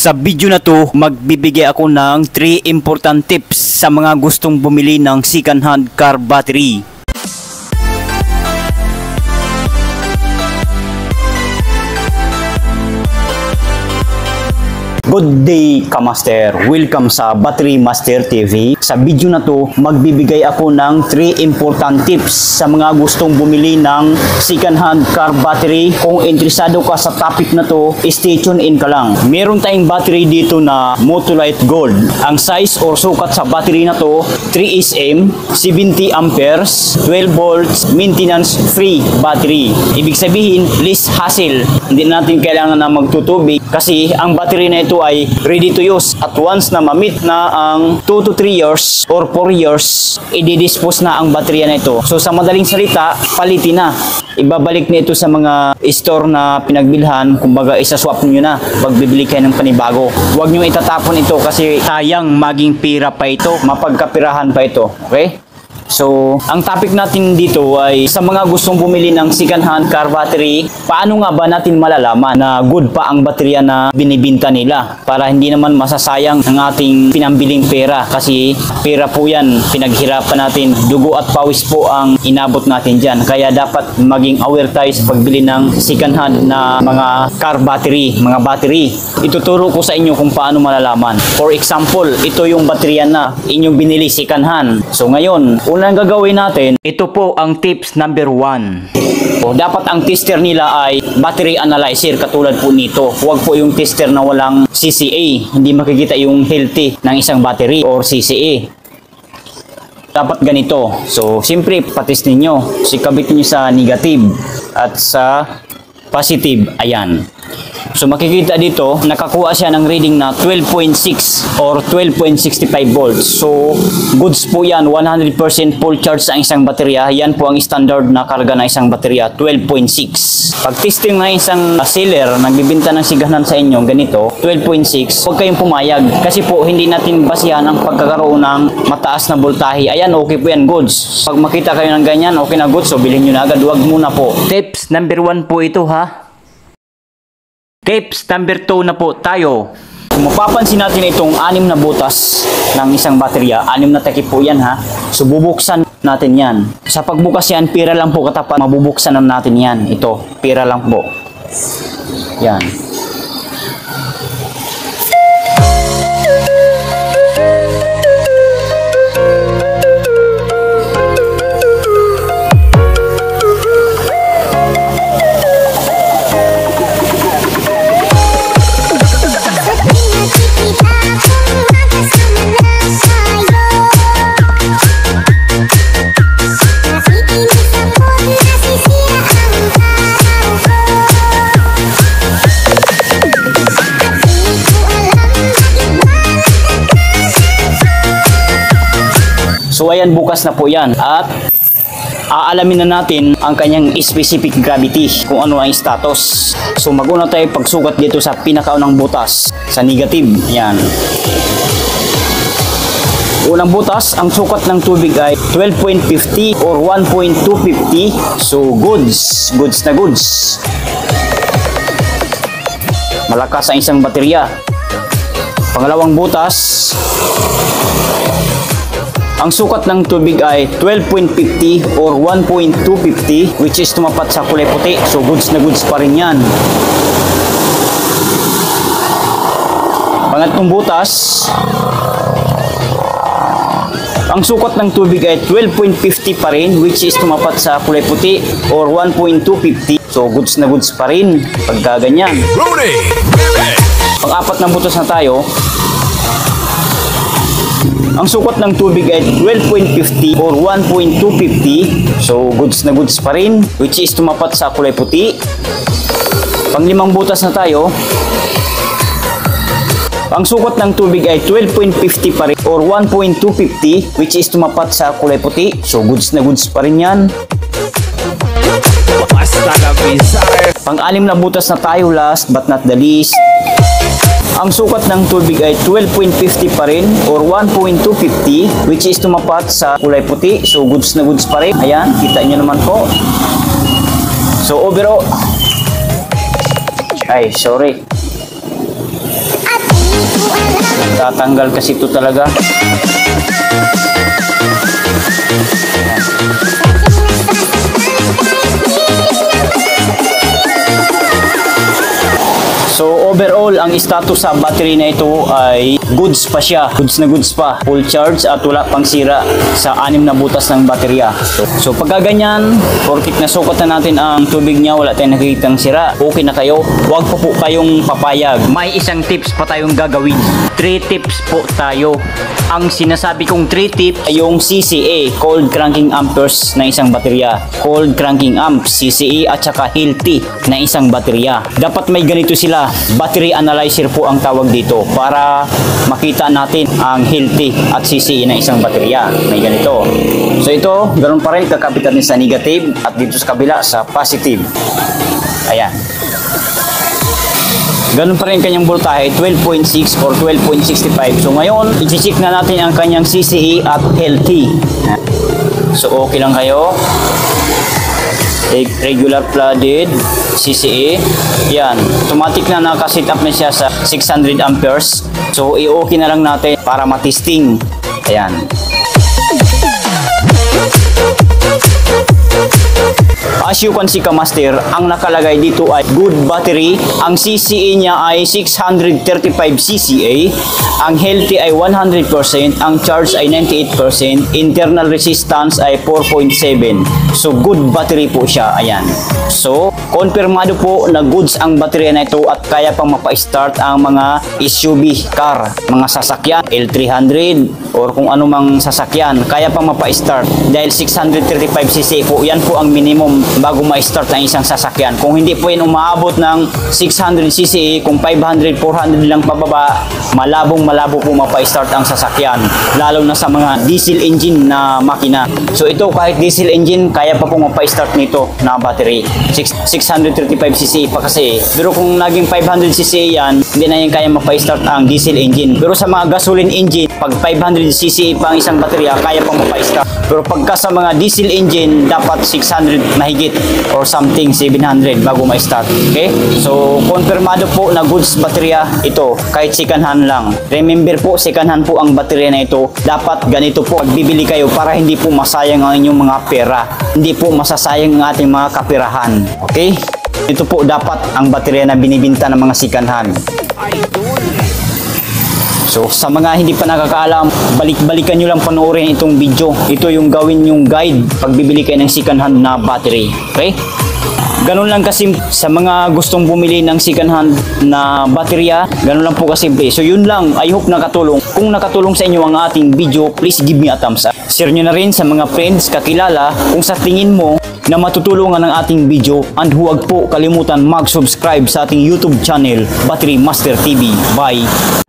Sa video na to, magbibigay ako ng 3 important tips sa mga gustong bumili ng second hand car battery. Good day, Kamaster! Welcome sa Battery Master TV. Sa video na to, magbibigay ako ng 3 important tips sa mga gustong bumili ng second hand car battery. Kung interesado ka sa topic na to, stay tuned in ka lang. Meron tayong battery dito na Motolite Gold. Ang size or sukat sa battery na to, 3SM, 70 amperes, 12 volts, maintenance free battery. Ibig sabihin, less hassle. Hindi natin kailangan na magtutubig kasi ang battery na ito ay ready to use. At once na ma-meet na ang 2 to 3 years or 4 years, i-dispose na ang baterya na ito. So sa madaling salita, palitin na. Ibabalik na ito sa mga store na pinagbilhan. Kumbaga isa-swap nyo na pag bibili kayo ng panibago. Huwag nyo itatapon ito kasi sayang maging pira pa ito, mapagkapirahan pa ito. Okay? So, ang topic natin dito ay sa mga gustong bumili ng second hand car battery, paano nga ba natin malalaman na good pa ang baterya na binibinta nila para hindi naman masasayang ang ating pinambiling pera kasi pera po yan, pinaghirapan natin, dugo at pawis po ang inabot natin dyan. Kaya dapat maging aware tayo sa pagbili ng second hand na mga car battery, mga battery. Ituturo ko sa inyo kung paano malalaman. For example, ito yung baterya na inyong binili second hand. So ngayon, unang gagawin natin, ito po ang tips number 1. Dapat ang tester nila ay battery analyzer katulad po nito. Huwag po yung tester na walang CCA. Hindi makikita yung healthy ng isang battery or CCA. Dapat ganito. So, siyempre, patest ninyo. Sikabit nyo sa negative at sa positive. Ayan. So makikita dito, nakakuha siya ng reading na 12.6 or 12.65 volts. So goods po yan, 100% full charge ang isang baterya. Yan po ang standard na karga ng isang baterya, 12.6. Pag testing ng isang seller, nagbibinta ng siganan sa inyo, ganito, 12.6, huwag kayong pumayag. Kasi po, hindi natin basihan ang pagkakaroon ng mataas na voltahe. Ayan, okay po yan, goods. Pag makita kayo ng ganyan, okay na goods, so bilhin nyo na agad, huwag muna po. Tips number 1 po ito ha. Tips number 2 na po tayo. Kung mapapansin natin itong 6 na butas ng isang baterya, 6 na takip po yan ha. So bubuksan natin yan. Sa pagbukas yan, pira lang po katapat. Mabubuksan na natin yan. Ito, pira lang po. Yan. So ayan, bukas na po yan at aalamin na natin ang kanyang specific gravity, kung ano ang status. So maguna tayo pagsukat dito sa pinakaunang butas, sa negative. Yan. Unang butas, ang sukat ng tubig ay 12.50 or 1.250. So goods na goods. Malakas ang isang baterya. Pangalawang butas, ang sukat ng tubig ay 12.50 or 1.250, which is tumapat sa kulay puti. So goods na goods pa rin yan. Pangatlong butas, ang sukat ng tubig ay 12.50 pa rin, which is tumapat sa kulay puti or 1.250. So goods na goods pa rin pagka ganyan. Pang-apat na butas na tayo. Ang sukat ng tubig ay 12.50 or 1.250. So goods na goods pa rin, which is tumapat sa kulay puti. Pang-limang butas na tayo. Ang sukat ng tubig ay 12.50 pa rin or 1.250, which is tumapat sa kulay puti. So goods na goods pa rin yan. Pang-anim na butas na tayo, last but not the least. Ang sukat ng tubig ay 12.50 pa rin or 1.250, which is tumapat sa kulay puti. So goods na goods pa rin. Ayan, kita nyo naman po. So overall, ay sorry. Tatanggal kasi ito talaga. So overall, ang status sa battery na ito ay goods pa siya. Goods na goods pa. Full charge at wala pang sira sa 6 na butas ng baterya. So pagka ganyan, porkit nasukat na natin ang tubig niya, wala tayong nakikitang sira, okay na kayo. Huwag pa po kayong papayag. May isang tips pa tayong gagawin. 3 tips po tayo. Ang sinasabi kong 3 tips ay yung CCA, Cold Cranking Amperes na isang baterya. Cold Cranking Amp, CCA at saka healthy na isang baterya. Dapat may ganito sila. Battery analyzer po ang tawag dito para makita natin ang healthy at CCA na isang baterya. May ganito. So ito, ganoon pa rin, kakabit natin sa negative at dito sa kabila sa positive. Ayan. Ganun pa rin kanyang voltahe, 12.6 or 12.65. So ngayon, i-check na natin ang kanyang CCA at healthy. So okay lang kayo. Regular flooded, CCA. Yan, automatic na nakaset up na siya sa 600 amperes. So i-okay na lang natin para matesting. Ayan. As you can see Kamaster, ang nakalagay dito ay good battery. Ang CCA niya ay 635 CCA. Ang healthy ay 100%. Ang charge ay 98%. Internal resistance ay 4.7. So good battery po siya. Ayan. So, konfirmado po na goods ang baterya na ito at kaya pang mapa-start ang mga SUV car, mga sasakyan, L300 or kung anumang sasakyan, kaya pang mapa-start dahil 635cc po, yan po ang minimum bago ma-start ang isang sasakyan. Kung hindi po yan umaabot ng 600cc, kung 500, 400 lang pababa, malabo po mapa-start ang sasakyan, lalo na sa mga diesel engine na makina. So ito, kahit diesel engine, kaya pa po mapa-start nito na battery. 635cc pa kasi. Pero kung naging 500cc yan, hindi na yan kaya mapa-start ang diesel engine. Pero sa mga gasoline engine, pag 500cc pa ang isang baterya, kaya pa mapa-start. Pero pagka sa mga diesel engine, dapat 600 mahigit or something, 700 bago ma-start. Okay? So, konfirmado po na goods baterya ito, kahit second hand lang. Remember po, second hand po ang baterya na ito. Dapat ganito po, pagbibili kayo para hindi po masayang ang inyong mga pera. Hindi po masasayang ang ating mga kapirahan. Okay? Ito po dapat ang baterya na binibinta ng mga second hand. So, sa mga hindi pa nakakaalam, balik-balikan nyo lang panoorin itong video. Ito yung gawin yung guide pagbibili kayo ng second hand na battery. Okay? Ganun lang kasi sa mga gustong bumili ng second hand na baterya, ganun lang po kasimple. So yun lang, I hope nakatulong. Kung nakatulong sa inyo ang ating video, please give me a thumbs up. Share nyo na rin sa mga friends, kakilala, kung sa tingin mo na matutulungan ng ating video. And huwag po kalimutan mag-subscribe sa ating YouTube channel, Battery Master TV. Bye!